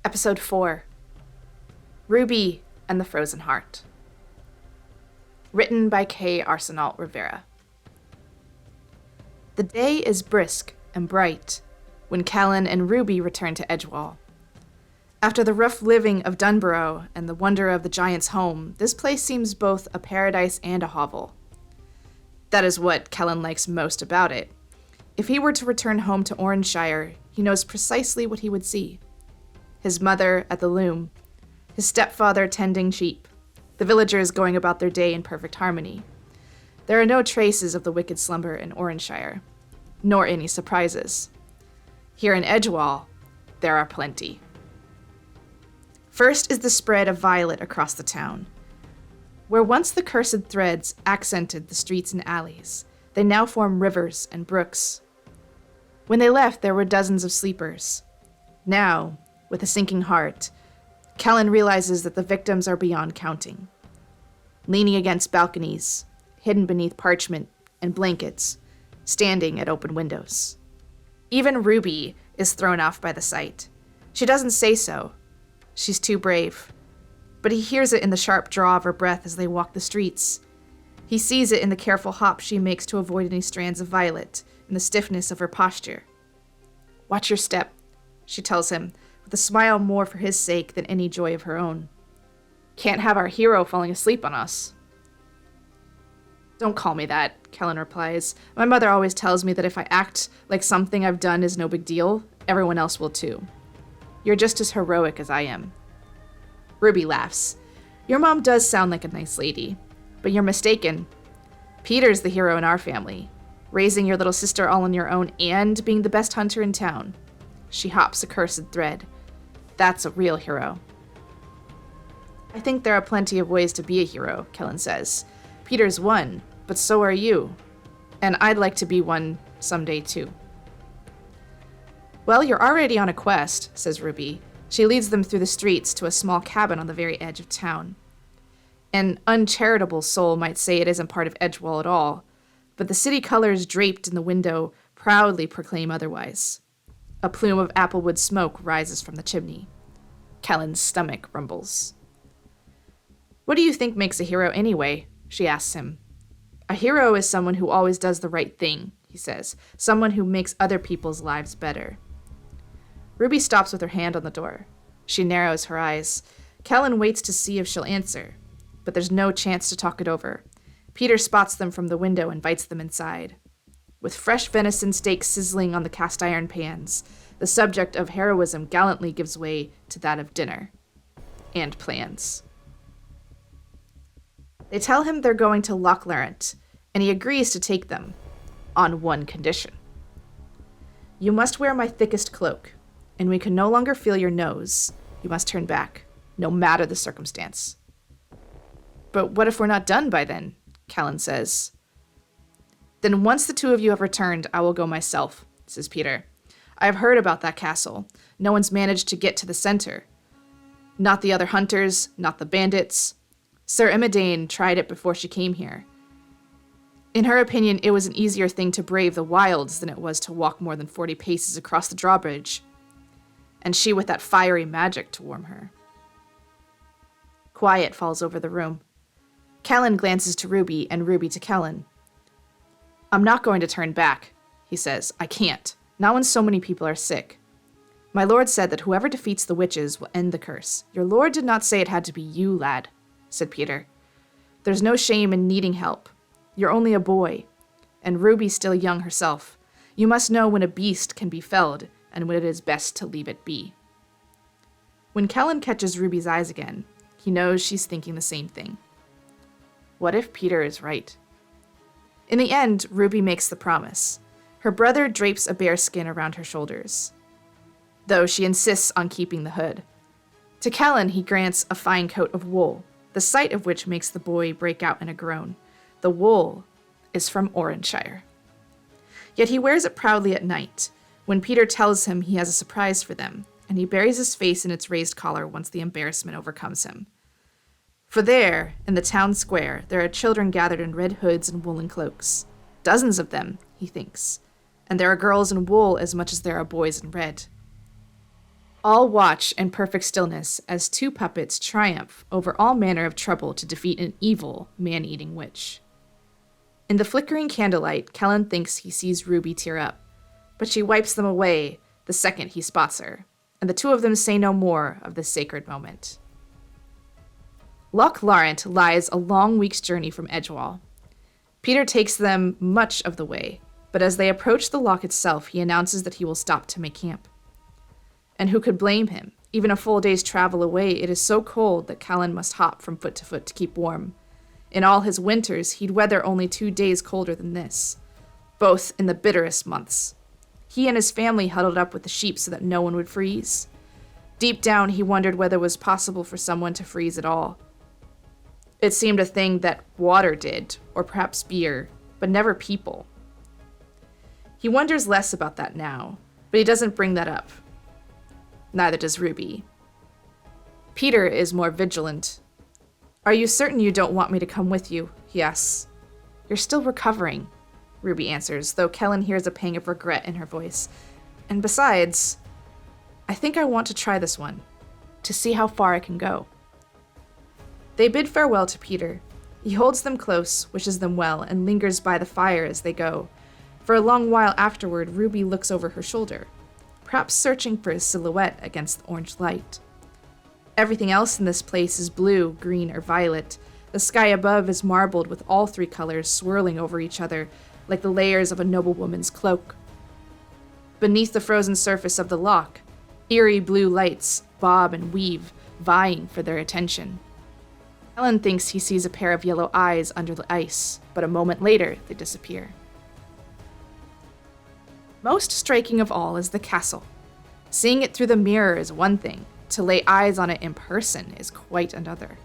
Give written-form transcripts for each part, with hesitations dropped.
Episode 4 Ruby and the Frozen Heart. Written by K. Arsenault Rivera. The day is brisk and bright when Kellan and Ruby return to Edgewall. After the rough living of Dunborough and the wonder of the giant's home, this place seems both a paradise and a hovel. That is what Kellan likes most about it. If he were to return home to Oranshire, he knows precisely what he would see. His mother at the loom, his stepfather tending sheep, the villagers going about their day in perfect harmony. There are no traces of the wicked slumber in Oranshire, nor any surprises. Here in Edgewall, there are plenty. First is the spread of violet across the town. Where once the cursed threads accented the streets and alleys, they now form rivers and brooks. When they left, there were dozens of sleepers. Now, with a sinking heart, Kellan realizes that the victims are beyond counting. Leaning against balconies, hidden beneath parchment and blankets, standing at open windows. Even Ruby is thrown off by the sight. She doesn't say so. She's too brave. But he hears it in the sharp draw of her breath as they walk the streets. He sees it in the careful hop she makes to avoid any strands of violet, in the stiffness of her posture. "Watch your step," she tells him, with a smile more for his sake than any joy of her own. "Can't have our hero falling asleep on us." "Don't call me that," Kellan replies. "My mother always tells me that if I act like something I've done is no big deal, everyone else will too. You're just as heroic as I am." Ruby laughs. "Your mom does sound like a nice lady, but you're mistaken. Peter's the hero in our family, raising your little sister all on your own and being the best hunter in town." She hops a cursed thread. "That's a real hero." "I think there are plenty of ways to be a hero," Kellan says. "Peter's one, but so are you. And I'd like to be one someday too." "Well, you're already on a quest," says Ruby. She leads them through the streets to a small cabin on the very edge of town. An uncharitable soul might say it isn't part of Edgewall at all, but the city colors draped in the window proudly proclaim otherwise. A plume of applewood smoke rises from the chimney. Kellan's stomach rumbles. "What do you think makes a hero anyway?" she asks him. "A hero is someone who always does the right thing," he says. "Someone who makes other people's lives better." Ruby stops with her hand on the door. She narrows her eyes. Kellan waits to see if she'll answer, but there's no chance to talk it over. Peter spots them from the window and invites them inside. With fresh venison steaks sizzling on the cast iron pans, the subject of heroism gallantly gives way to that of dinner and plans. They tell him they're going to Loch Lurent, and he agrees to take them, on one condition. "You must wear my thickest cloak, and we can no longer feel your nose. You must turn back, no matter the circumstance." "But what if we're not done by then?" Kellan says. "Then once the two of you have returned, I will go myself," says Peter. "I have heard about that castle. No one's managed to get to the center. Not the other hunters, not the bandits. Sir Imodane tried it before she came here. In her opinion, it was an easier thing to brave the wilds than it was to walk more than 40 paces across the drawbridge. And she with that fiery magic to warm her." Quiet falls over the room. Kellan glances to Ruby and Ruby to Kellan. "I'm not going to turn back," he says. "I can't. Not when so many people are sick. My lord said that whoever defeats the witches will end the curse." "Your lord did not say it had to be you, lad," said Peter. "There's no shame in needing help. You're only a boy, and Ruby's still young herself. You must know when a beast can be felled and when it is best to leave it be." When Kellan catches Ruby's eyes again, he knows she's thinking the same thing. What if Peter is right? In the end, Ruby makes the promise. Her brother drapes a bearskin around her shoulders, though she insists on keeping the hood. To Kellan, he grants a fine coat of wool, the sight of which makes the boy break out in a groan. The wool is from Oranshire. Yet he wears it proudly at night, when Peter tells him he has a surprise for them, and he buries his face in its raised collar once the embarrassment overcomes him. For there, in the town square, there are children gathered in red hoods and woolen cloaks. Dozens of them, he thinks, and there are girls in wool as much as there are boys in red. All watch in perfect stillness as two puppets triumph over all manner of trouble to defeat an evil, man-eating witch. In the flickering candlelight, Kellan thinks he sees Ruby tear up, but she wipes them away the second he spots her, and the two of them say no more of this sacred moment. Loch Lawrent lies a long week's journey from Edgewall. Peter takes them much of the way, but as they approach the loch itself, he announces that he will stop to make camp. And who could blame him? Even a full day's travel away, it is so cold that Kellan must hop from foot to foot to keep warm. In all his winters, he'd weather only 2 days colder than this, both in the bitterest months. He and his family huddled up with the sheep so that no one would freeze. Deep down, he wondered whether it was possible for someone to freeze at all. It seemed a thing that water did, or perhaps beer, but never people. He wonders less about that now, but he doesn't bring that up. Neither does Ruby. Peter is more vigilant. "Are you certain you don't want me to come with you?" he asks. "You're still recovering," Ruby answers, though Kellan hears a pang of regret in her voice. "And besides, I think I want to try this one, to see how far I can go." They bid farewell to Peter. He holds them close, wishes them well, and lingers by the fire as they go. For a long while afterward, Ruby looks over her shoulder, perhaps searching for his silhouette against the orange light. Everything else in this place is blue, green, or violet. The sky above is marbled with all three colors swirling over each other, like the layers of a noblewoman's cloak. Beneath the frozen surface of the loch, eerie blue lights bob and weave, vying for their attention. Kellan thinks he sees a pair of yellow eyes under the ice, but a moment later they disappear. Most striking of all is the castle. Seeing it through the mirror is one thing, to lay eyes on it in person is quite another.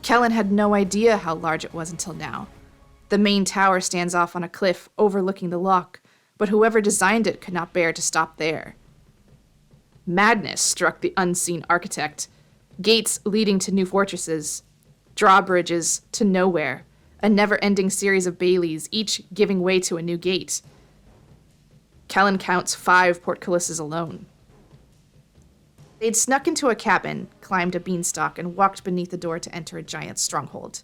Kellan had no idea how large it was until now. The main tower stands off on a cliff overlooking the loch, but whoever designed it could not bear to stop there. Madness struck the unseen architect. Gates leading to new fortresses, drawbridges to nowhere, a never-ending series of baileys, each giving way to a new gate. Kellan counts 5 portcullises alone. They'd snuck into a cabin, climbed a beanstalk, and walked beneath the door to enter a giant stronghold.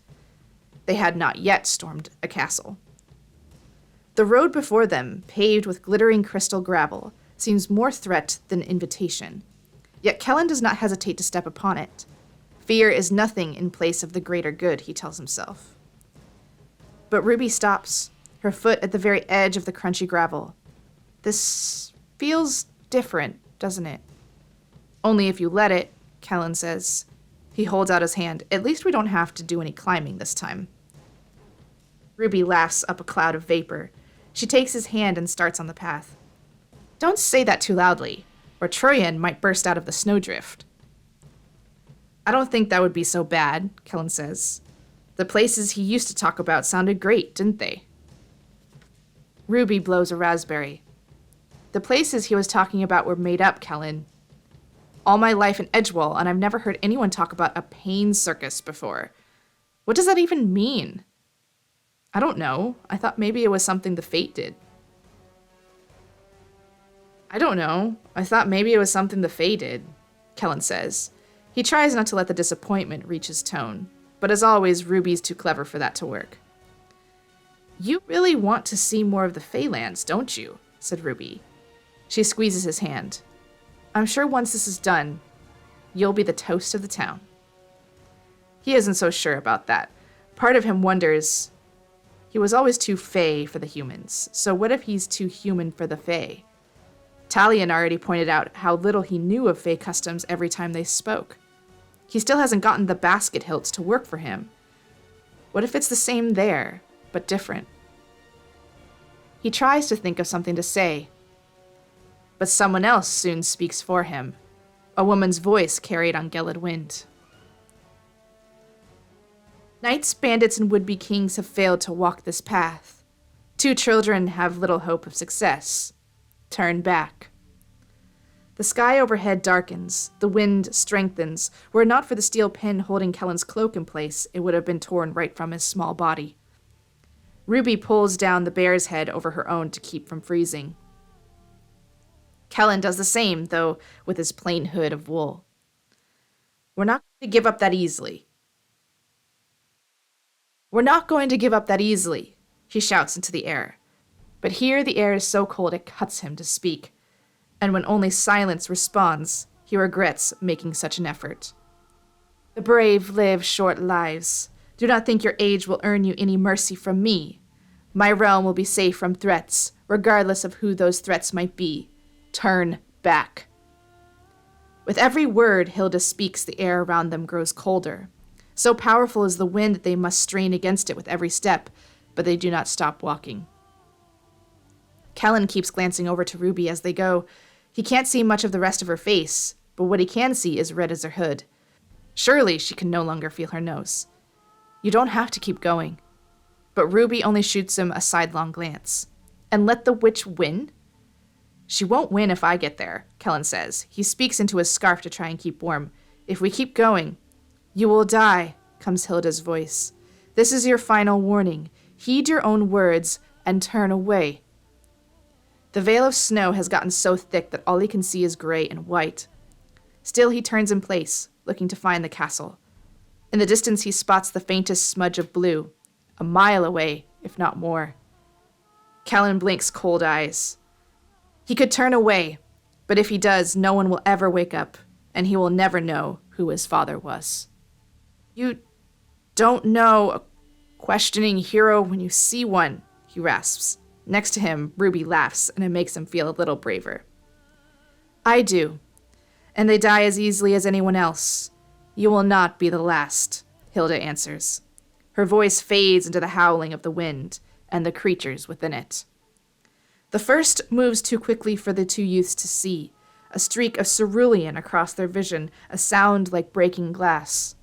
They had not yet stormed a castle. The road before them, paved with glittering crystal gravel, seems more threat than invitation. Yet Kellan does not hesitate to step upon it. Fear is nothing in place of the greater good, he tells himself. But Ruby stops, her foot at the very edge of the crunchy gravel. This feels different, doesn't it? "Only if you let it," Kellan says. He holds out his hand. "At least we don't have to do any climbing this time." Ruby laughs up a cloud of vapor. She takes his hand and starts on the path. "Don't say that too loudly, or Troyan might burst out of the snowdrift." "I don't think that would be so bad," Kellan says. "The places he used to talk about sounded great, didn't they?" Ruby blows a raspberry. "The places he was talking about were made up, Kellan. All my life in Edgewall, and I've never heard anyone talk about a pain circus before. What does that even mean?" "I don't know. I thought maybe it was something the Fate did." "I don't know. I thought maybe it was something the Fae did," Kellan says. He tries not to let the disappointment reach his tone, but as always, Ruby's too clever for that to work. "You really want to see more of the Faelands, don't you?" said Ruby. She squeezes his hand. "I'm sure once this is done, you'll be the toast of the town." He isn't so sure about that. Part of him wonders, he was always too Fae for the humans, so what if he's too human for the Fae? Talion already pointed out how little he knew of Fae customs every time they spoke. He still hasn't gotten the basket hilts to work for him. What if it's the same there, but different? He tries to think of something to say, but someone else soon speaks for him, a woman's voice carried on Gelid wind. "Knights, bandits, and would-be kings have failed to walk this path. 2 children have little hope of success. Turn back." The sky overhead darkens, the wind strengthens. Were it not for the steel pin holding Kellan's cloak in place, it would have been torn right from his small body. Ruby pulls down the bear's head over her own to keep from freezing. Kellan does the same, though with his plain hood of wool. We're not going to give up that easily. We're not going to give up that easily, he shouts into the air. But here the air is so cold it cuts him to speak, and when only silence responds, he regrets making such an effort. The brave live short lives. Do not think your age will earn you any mercy from me. My realm will be safe from threats, regardless of who those threats might be. Turn back. With every word Hilda speaks, the air around them grows colder. So powerful is the wind that they must strain against it with every step, but they do not stop walking. Kellan keeps glancing over to Ruby as they go. He can't see much of the rest of her face, but what he can see is red as her hood. Surely she can no longer feel her nose. You don't have to keep going. But Ruby only shoots him a sidelong glance. And let the witch win? She won't win if I get there, Kellan says. He speaks into his scarf to try and keep warm. If we keep going, you will die, comes Hilda's voice. This is your final warning. Heed your own words and turn away. The veil of snow has gotten so thick that all he can see is gray and white. Still, he turns in place, looking to find the castle. In the distance, he spots the faintest smudge of blue, a mile away, if not more. Kellan blinks cold eyes. He could turn away, but if he does, no one will ever wake up, and he will never know who his father was. You don't know a questioning hero when you see one, he rasps. Next to him, Ruby laughs, and it makes him feel a little braver. I do, and they die as easily as anyone else. You will not be the last, Hilda answers. Her voice fades into the howling of the wind and the creatures within it. The first moves too quickly for the two youths to see, a streak of cerulean across their vision, a sound like breaking glass.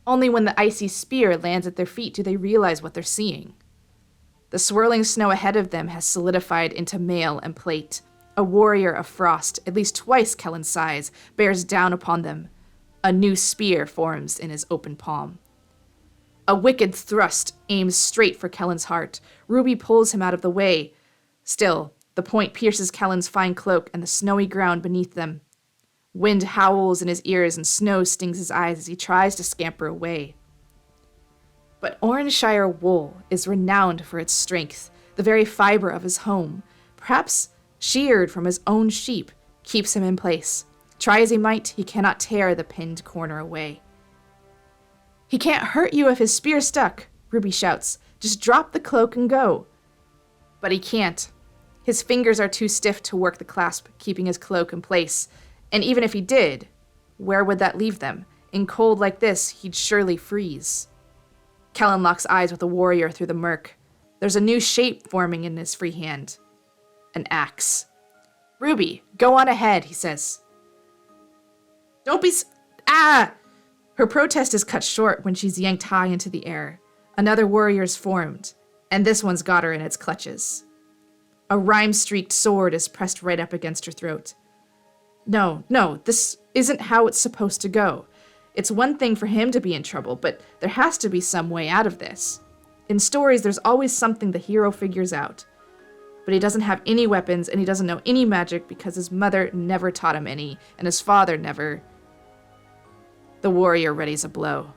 Only when the icy spear lands at their feet do they realize what they're seeing. The swirling snow ahead of them has solidified into mail and plate. A warrior of frost, at least twice Kellan's size, bears down upon them. A new spear forms in his open palm. A wicked thrust aims straight for Kellan's heart. Ruby pulls him out of the way. Still, the point pierces Kellan's fine cloak and the snowy ground beneath them. Wind howls in his ears and snow stings his eyes as he tries to scamper away. But Oranshire wool is renowned for its strength. The very fiber of his home, perhaps sheared from his own sheep, keeps him in place. Try as he might, he cannot tear the pinned corner away. He can't hurt you if his spear stuck, Ruby shouts. Just drop the cloak and go. But he can't. His fingers are too stiff to work the clasp, keeping his cloak in place. And even if he did, where would that leave them? In cold like this, he'd surely freeze. Kellan locks eyes with the warrior through the murk. There's a new shape forming in his free hand. An axe. Ruby, go on ahead, he says. Don't be Ah! Her protest is cut short when she's yanked high into the air. Another warrior's formed, and this one's got her in its clutches. A rime-streaked sword is pressed right up against her throat. No, this isn't how it's supposed to go. It's one thing for him to be in trouble, but there has to be some way out of this. In stories, there's always something the hero figures out. But he doesn't have any weapons, and he doesn't know any magic because his mother never taught him any, and his father never. The warrior readies a blow.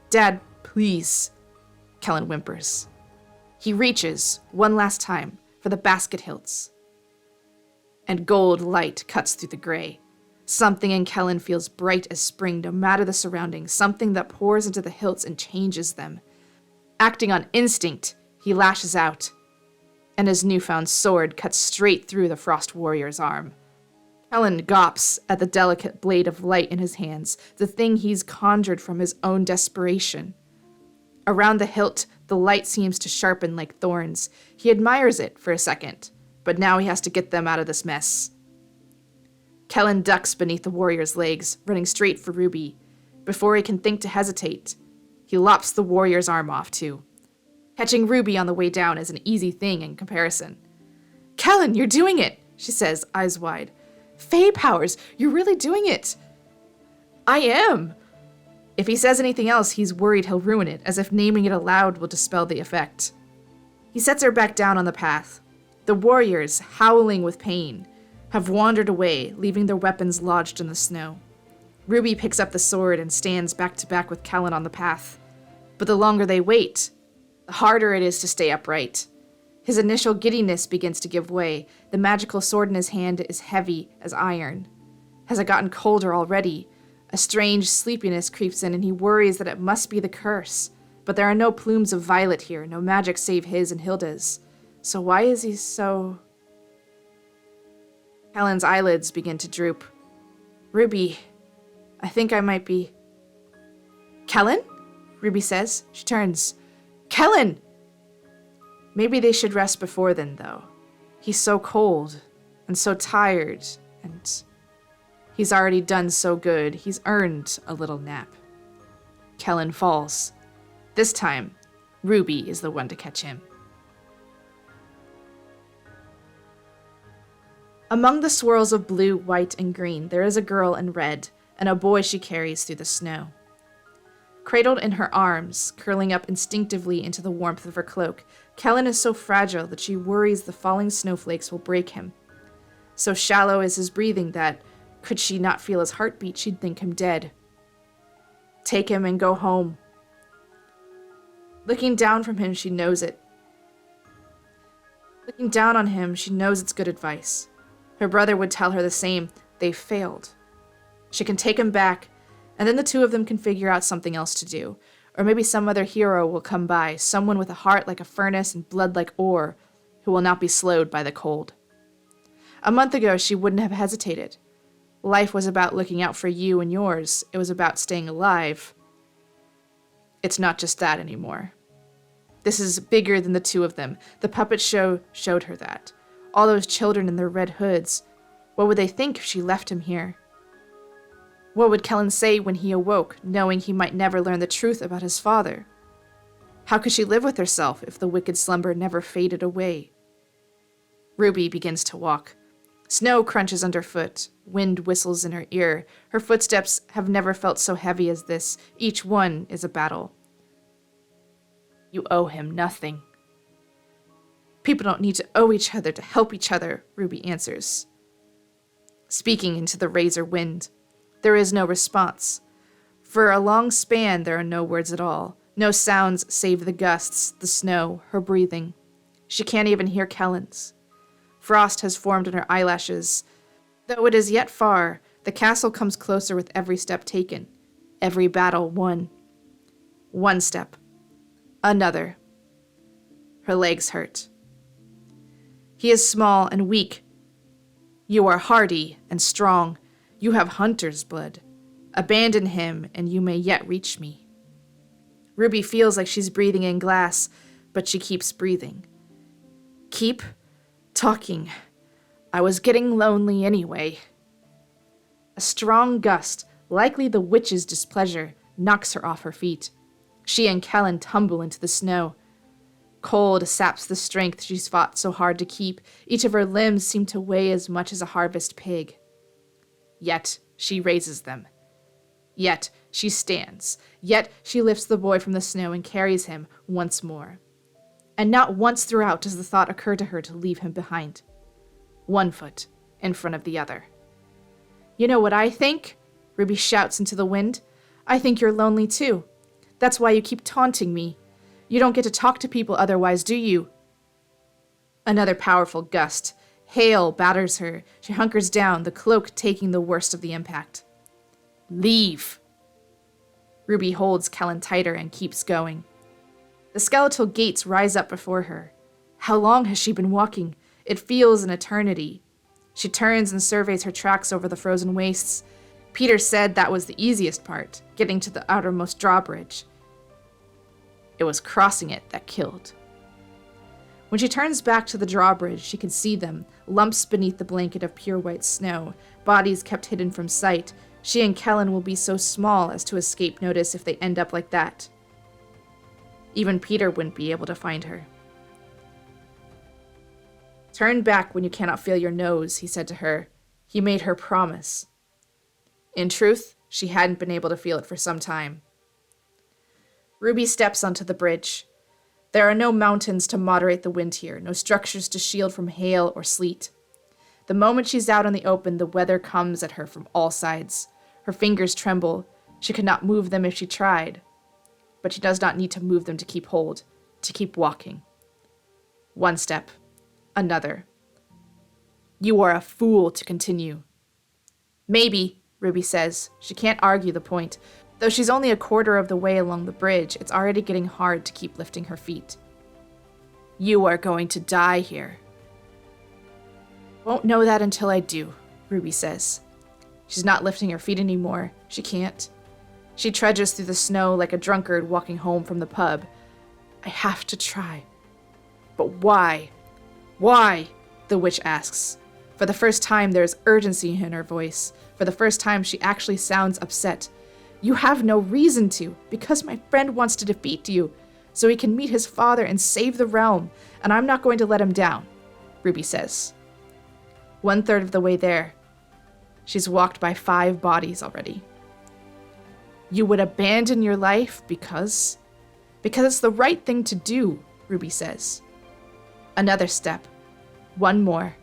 Dad, please, Kellan whimpers. He reaches, one last time, for the basket hilts. And gold light cuts through the gray. Something in Kellan feels bright as spring, no matter the surroundings, something that pours into the hilts and changes them. Acting on instinct, he lashes out, and his newfound sword cuts straight through the frost warrior's arm. Kellan gawps at the delicate blade of light in his hands, the thing he's conjured from his own desperation. Around the hilt, the light seems to sharpen like thorns. He admires it for a second, but now he has to get them out of this mess. Kellan ducks beneath the warrior's legs, running straight for Ruby. Before he can think to hesitate, he lops the warrior's arm off, too. Catching Ruby on the way down is an easy thing in comparison. Kellan, you're doing it, she says, eyes wide. Fae powers, you're really doing it. I am. If he says anything else, he's worried he'll ruin it, as if naming it aloud will dispel the effect. He sets her back down on the path. The The warriors, howling with pain, have wandered away, leaving their weapons lodged in the snow. Ruby picks up the sword and stands back to back with Kellan on the path. But the longer they wait, the harder it is to stay upright. His initial giddiness begins to give way. The magical sword in his hand is heavy as iron. Has it gotten colder already? A strange sleepiness creeps in, and he worries that it must be the curse. But there are no plumes of violet here, no magic save his and Hilda's. So why is he so... Kellan's eyelids begin to droop. Ruby, I think I might be... Kellan? Ruby says. She turns. Kellan! Maybe they should rest before then, though. He's so cold, and so tired, and he's already done so good. He's earned a little nap. Kellan falls. This time, Ruby is the one to catch him. Among the swirls of blue, white, and green, there is a girl in red, and a boy she carries through the snow. Cradled in her arms, curling up instinctively into the warmth of her cloak, Kellan is so fragile that she worries the falling snowflakes will break him. So shallow is his breathing that, could she not feel his heartbeat, she'd think him dead. Take him and go home. Looking down from him, she knows it. Looking down on him, she knows it's good advice. Her brother would tell her the same. They've failed. She can take him back, and then the two of them can figure out something else to do. Or maybe some other hero will come by, someone with a heart like a furnace and blood like ore, who will not be slowed by the cold. A month ago, she wouldn't have hesitated. Life was about looking out for you and yours. It was about staying alive. It's not just that anymore. This is bigger than the two of them. The puppet show showed her that. All those children in their red hoods. What would they think if she left him here? What would Kellan say when he awoke, knowing he might never learn the truth about his father? How could she live with herself if the wicked slumber never faded away? Ruby begins to walk. Snow crunches underfoot. Wind whistles in her ear. Her footsteps have never felt so heavy as this. Each one is a battle. You owe him nothing. People don't need to owe each other to help each other, Ruby answers. Speaking into the razor wind. There is no response. For a long span, there are no words at all. No sounds save the gusts, the snow, her breathing. She can't even hear Kellan's. Frost has formed in her eyelashes. Though it is yet far, the castle comes closer with every step taken, every battle won. One step. Another. Her legs hurt. He is small and weak. You are hardy and strong. You have hunter's blood. Abandon him, and you may yet reach me. Ruby feels like she's breathing in glass, but she keeps breathing. Keep talking. I was getting lonely anyway. A strong gust, likely the witch's displeasure, knocks her off her feet. She and Kellan tumble into the snow. Cold saps the strength she's fought so hard to keep. Each of her limbs seem to weigh as much as a harvest pig. Yet she raises them. Yet she stands. Yet she lifts the boy from the snow and carries him once more. And not once throughout does the thought occur to her to leave him behind. One foot in front of the other. You know what I think? Ruby shouts into the wind. I think you're lonely too. That's why you keep taunting me. You don't get to talk to people otherwise, do you? Another powerful gust. Hail batters her. She hunkers down, the cloak taking the worst of the impact. Leave. Ruby holds Kellan tighter and keeps going. The skeletal gates rise up before her. How long has she been walking? It feels an eternity. She turns and surveys her tracks over the frozen wastes. Peter said that was the easiest part, getting to the outermost drawbridge. It was crossing it that killed. When she turns back to the drawbridge, she can see them, lumps beneath the blanket of pure white snow, bodies kept hidden from sight. She and Kellan will be so small as to escape notice if they end up like that. Even Peter wouldn't be able to find her. Turn back when you cannot feel your nose, he said to her. He made her promise. In truth, she hadn't been able to feel it for some time. Ruby steps onto the bridge. There are no mountains to moderate the wind here, no structures to shield from hail or sleet. The moment she's out in the open, the weather comes at her from all sides. Her fingers tremble. She could not move them if she tried. But she does not need to move them to keep hold, to keep walking. One step. Another. You are a fool to continue. Maybe, Ruby says. She can't argue the point. Though she's only a quarter of the way along the bridge, it's already getting hard to keep lifting her feet. You are going to die here. Won't know that until I do, Ruby says. She's not lifting her feet anymore. She can't. She trudges through the snow like a drunkard walking home from the pub. I have to try. But why? Why? The witch asks. For the first time, there is urgency in her voice. For the first time, she actually sounds upset. You have no reason to, because my friend wants to defeat you, so he can meet his father and save the realm, and I'm not going to let him down, Ruby says. 1/3 of the way there. She's walked by 5 bodies already. You would abandon your life because it's the right thing to do, Ruby says. Another step. One more.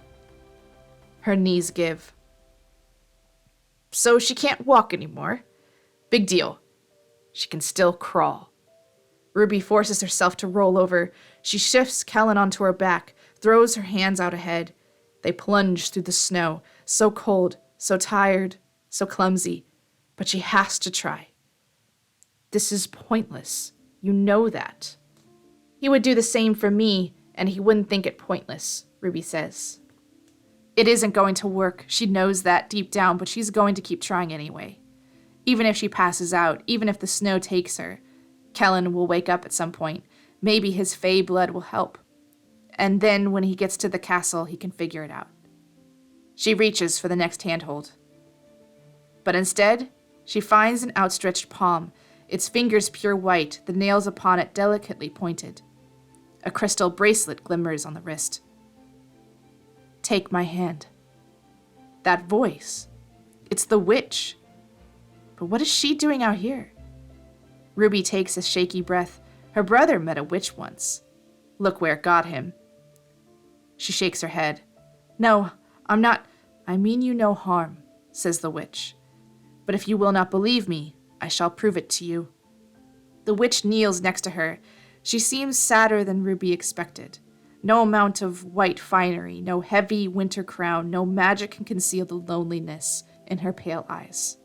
Her knees give. So she can't walk anymore. Big deal. She can still crawl. Ruby forces herself to roll over. She shifts Kellan onto her back, throws her hands out ahead. They plunge through the snow, so cold, so tired, so clumsy. But she has to try. This is pointless. You know that. He would do the same for me, and he wouldn't think it pointless, Ruby says. It isn't going to work. She knows that deep down, but she's going to keep trying anyway. Even if she passes out, even if the snow takes her, Kellan will wake up at some point. Maybe his fey blood will help. And then when he gets to the castle, he can figure it out. She reaches for the next handhold. But instead, she finds an outstretched palm, its fingers pure white, the nails upon it delicately pointed. A crystal bracelet glimmers on the wrist. Take my hand. That voice. It's the witch. But what is she doing out here? Ruby takes a shaky breath. Her brother met a witch once. Look where it got him. She shakes her head. No, I'm not. I mean you no harm, says the witch. But if you will not believe me, I shall prove it to you. The witch kneels next to her. She seems sadder than Ruby expected. No amount of white finery, no heavy winter crown, no magic can conceal the loneliness in her pale eyes.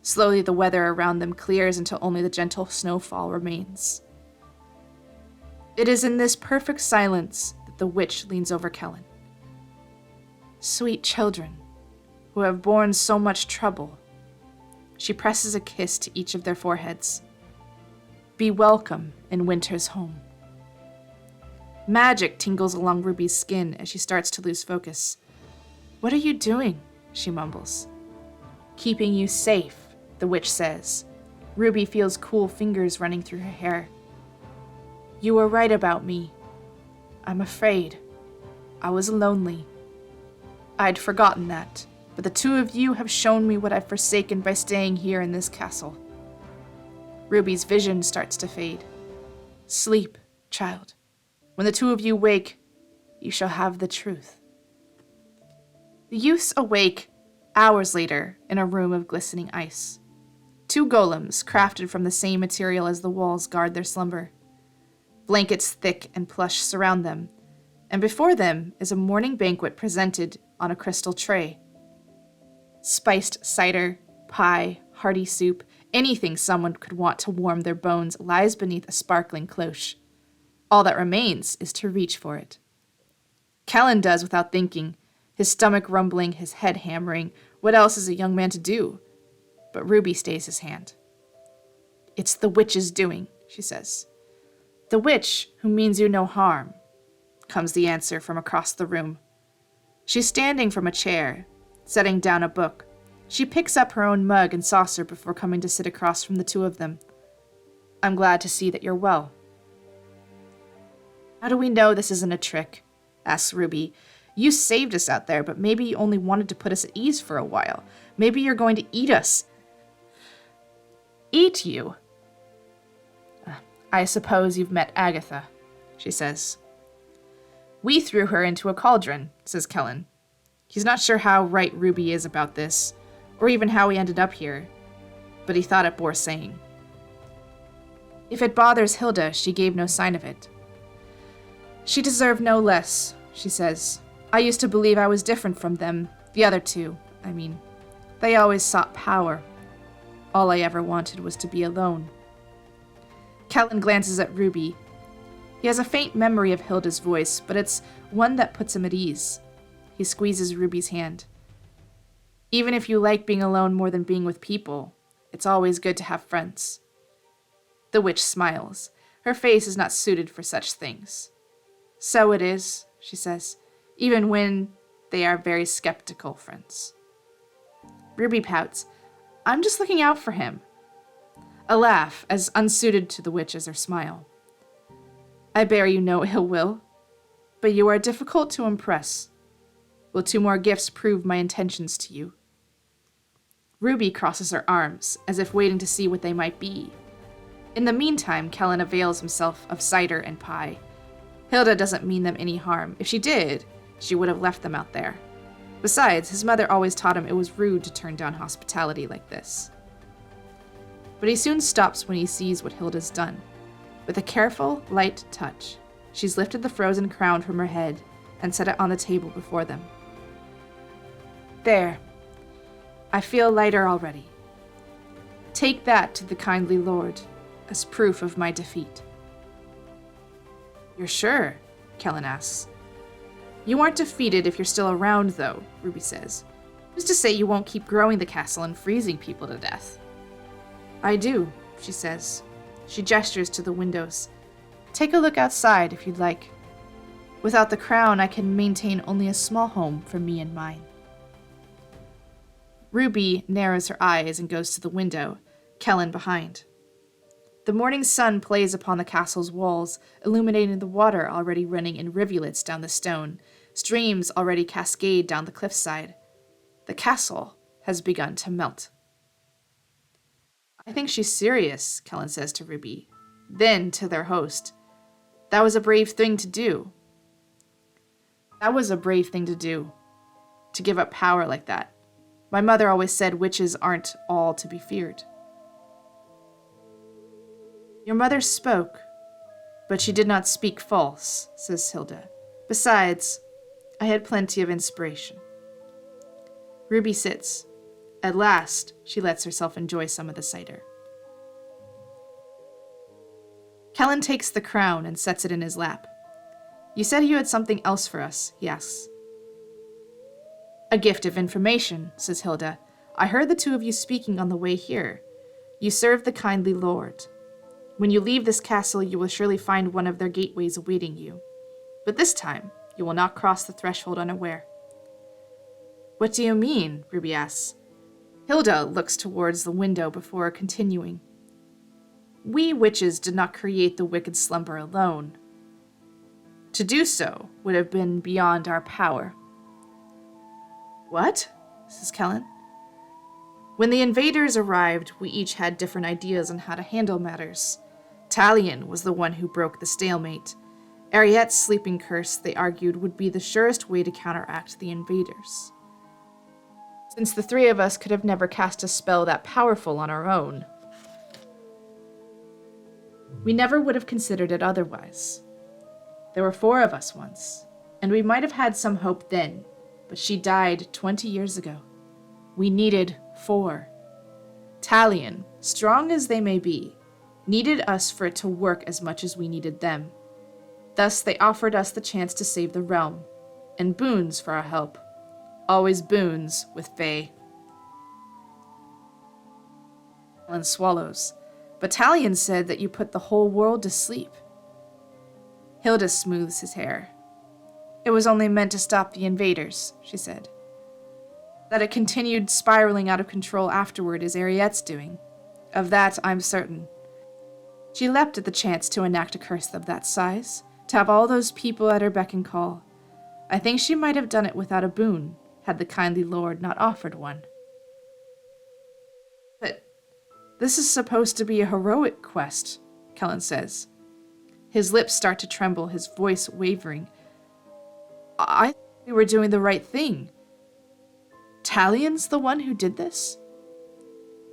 Slowly the weather around them clears until only the gentle snowfall remains. It is in this perfect silence that the witch leans over Kellan. Sweet children, who have borne so much trouble. She presses a kiss to each of their foreheads. Be welcome in winter's home. Magic tingles along Ruby's skin as she starts to lose focus. What are you doing? She mumbles. Keeping you safe, the witch says. Ruby feels cool fingers running through her hair. You were right about me. I'm afraid. I was lonely. I'd forgotten that, but the two of you have shown me what I've forsaken by staying here in this castle. Ruby's vision starts to fade. Sleep, child. When the two of you wake, you shall have the truth. The youths awake hours later in a room of glistening ice. 2 golems, crafted from the same material as the walls, guard their slumber. Blankets thick and plush surround them, and before them is a morning banquet presented on a crystal tray. Spiced cider, pie, hearty soup, anything someone could want to warm their bones lies beneath a sparkling cloche. All that remains is to reach for it. Kellan does without thinking, his stomach rumbling, his head hammering. What else is a young man to do? But Ruby stays his hand. It's the witch's doing, she says. The witch, who means you no harm, comes the answer from across the room. She's standing from a chair, setting down a book. She picks up her own mug and saucer before coming to sit across from the two of them. I'm glad to see that you're well. How do we know this isn't a trick? Asks Ruby. You saved us out there, but maybe you only wanted to put us at ease for a while. Maybe you're going to eat us. Eat you? I suppose you've met Agatha, she says. We threw her into a cauldron, says Kellan. He's not sure how right Ruby is about this, or even how he ended up here, but he thought it bore saying. If it bothers Hilda, she gave no sign of it. She deserved no less, she says. I used to believe I was different from them, the other two, I mean. They always sought power. All I ever wanted was to be alone. Kellan glances at Ruby. He has a faint memory of Hilda's voice, but it's one that puts him at ease. He squeezes Ruby's hand. Even if you like being alone more than being with people, it's always good to have friends. The witch smiles. Her face is not suited for such things. So it is, she says, even when they are very skeptical friends. Ruby pouts. I'm just looking out for him. A laugh, as unsuited to the witch as her smile. I bear you no ill will, but you are difficult to impress. Will 2 more gifts prove my intentions to you? Ruby crosses her arms, as if waiting to see what they might be. In the meantime, Kellan avails himself of cider and pie. Hilda doesn't mean them any harm. If she did, she would have left them out there. Besides, his mother always taught him it was rude to turn down hospitality like this. But he soon stops when he sees what Hilda's done. With a careful, light touch, she's lifted the frozen crown from her head and set it on the table before them. There. I feel lighter already. Take that to the kindly Lord as proof of my defeat. You're sure? Kellan asks. You aren't defeated if you're still around, though, Ruby says. Who's to say you won't keep growing the castle and freezing people to death? I do, she says. She gestures to the windows. Take a look outside if you'd like. Without the crown, I can maintain only a small home for me and mine. Ruby narrows her eyes and goes to the window, Kellan behind. The morning sun plays upon the castle's walls, illuminating the water already running in rivulets down the stone. Streams already cascade down the cliffside. The castle has begun to melt. I think she's serious, Kellan says to Ruby. Then to their host. That was a brave thing to do. That was a brave thing to do. To give up power like that. My mother always said witches aren't all to be feared. Your mother spoke, but she did not speak false, says Hilda. Besides, I had plenty of inspiration. Ruby sits. At last, she lets herself enjoy some of the cider. Kellan takes the crown and sets it in his lap. You said you had something else for us, he asks. A gift of information, says Hilda. I heard the 2 of you speaking on the way here. You serve the kindly Lord. When you leave this castle, you will surely find one of their gateways awaiting you. But this time, you will not cross the threshold unaware. What do you mean? Ruby asks. Hilda looks towards the window before continuing. We witches did not create the wicked slumber alone. To do so would have been beyond our power. What? Says Kellan. When the invaders arrived, we each had different ideas on how to handle matters. Talion was the one who broke the stalemate. Ariette's sleeping curse, they argued, would be the surest way to counteract the invaders. Since the 3 of us could have never cast a spell that powerful on our own, we never would have considered it otherwise. There were 4 of us once, and we might have had some hope then, but she died 20 years ago. We needed 4. Talion, strong as they may be, needed us for it to work as much as we needed them. Thus they offered us the chance to save the realm, and boons for our help. Always boons with Fae. Kellan swallows. But Talion said that you put the whole world to sleep. Hilda smooths his hair. It was only meant to stop the invaders, she said. That it continued spiraling out of control afterward is Ariette's doing. Of that I'm certain. She leapt at the chance to enact a curse of that size, to have all those people at her beck and call. I think she might have done it without a boon, had the kindly Lord not offered one. But this is supposed to be a heroic quest, Kellan says. His lips start to tremble, his voice wavering. I thought we were doing the right thing. Talion's the one who did this?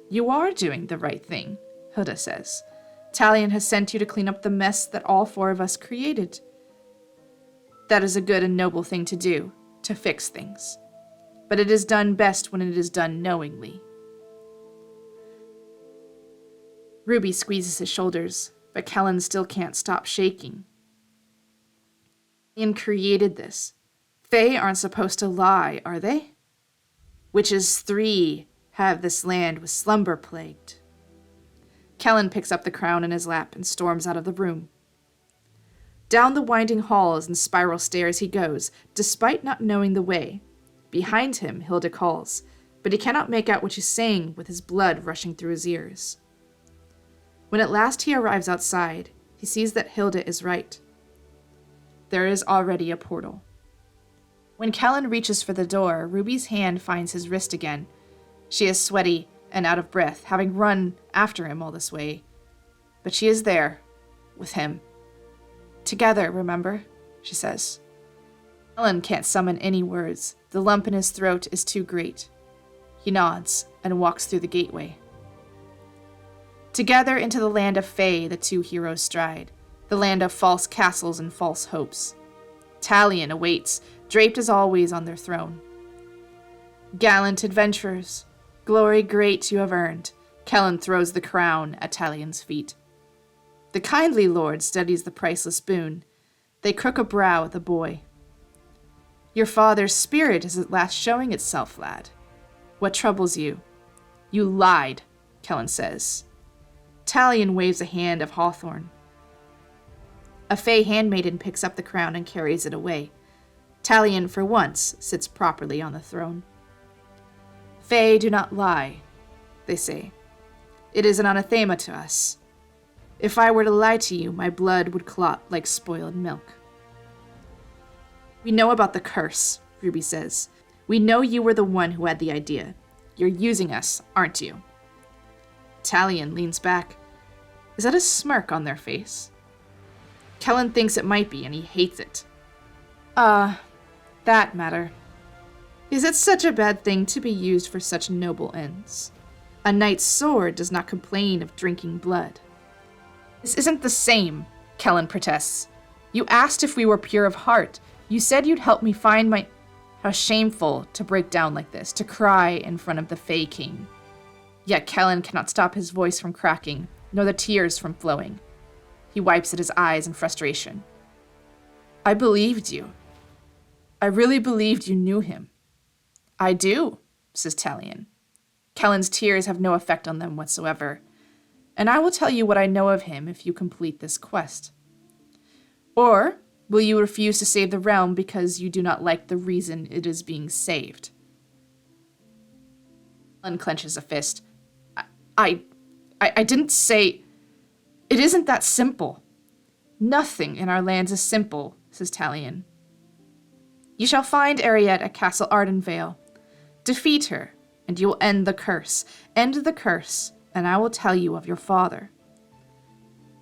You are doing the right thing, Hilda says. Talion has sent you to clean up the mess that all four of us created. That is a good and noble thing to do, to fix things. But it is done best when it is done knowingly. Ruby squeezes his shoulders, but Kellan still can't stop shaking. Talion created this. Fae aren't supposed to lie, are they? Witches 3 have this land with slumber plagued. Kellan picks up the crown in his lap and storms out of the room. Down the winding halls and spiral stairs he goes, despite not knowing the way. Behind him, Hilda calls, but he cannot make out what she's saying with his blood rushing through his ears. When at last he arrives outside, he sees that Hilda is right. There is already a portal. When Kellan reaches for the door, Ruby's hand finds his wrist again. She is sweaty and out of breath, having run after him all this way. But she is there, with him. Together, remember? She says. Kellan can't summon any words. The lump in his throat is too great. He nods and walks through the gateway. Together into the land of Fae the two heroes stride, the land of false castles and false hopes. Talion awaits, draped as always on their throne. Gallant adventurers, glory great you have earned. Kellan throws the crown at Talion's feet. The kindly lord studies the priceless boon. They crook a brow at the boy. Your father's spirit is at last showing itself, lad. What troubles you? You lied, Kellan says. Talion waves a hand of hawthorn. A Fae handmaiden picks up the crown and carries it away. Talion, for once, sits properly on the throne. Fae do not lie, they say. It is an anathema to us. If I were to lie to you, my blood would clot like spoiled milk. We know about the curse, Ruby says. We know you were the one who had the idea. You're using us, aren't you? Talion leans back. Is that a smirk on their face? Kellan thinks it might be, and he hates it. That matter. Is it such a bad thing to be used for such noble ends? A knight's sword does not complain of drinking blood. This isn't the same, Kellan protests. You asked if we were pure of heart. You said you'd help me find my... How shameful to break down like this, to cry in front of the Fae King. Yet Kellan cannot stop his voice from cracking, nor the tears from flowing. He wipes at his eyes in frustration. I believed you. I really believed you knew him. I do, says Talion. Kellan's tears have no effect on them whatsoever, and I will tell you what I know of him if you complete this quest. Or will you refuse to save the realm because you do not like the reason it is being saved? Unclenches a fist. I didn't say... It isn't that simple. Nothing in our lands is simple, says Talion. You shall find Ariette at Castle Ardenvale. Defeat her, and you will end the curse. End the curse, and I will tell you of your father.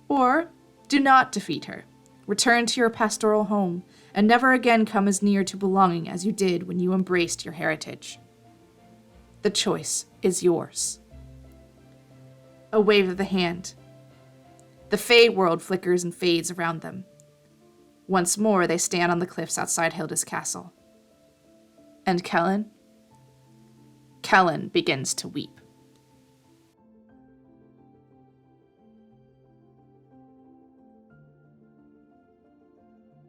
Or do not defeat her. Return to your pastoral home, and never again come as near to belonging as you did when you embraced your heritage. The choice is yours. A wave of the hand. The Fae world flickers and fades around them. Once more they stand on the cliffs outside Hilda's castle. And Kellan? Kellan begins to weep.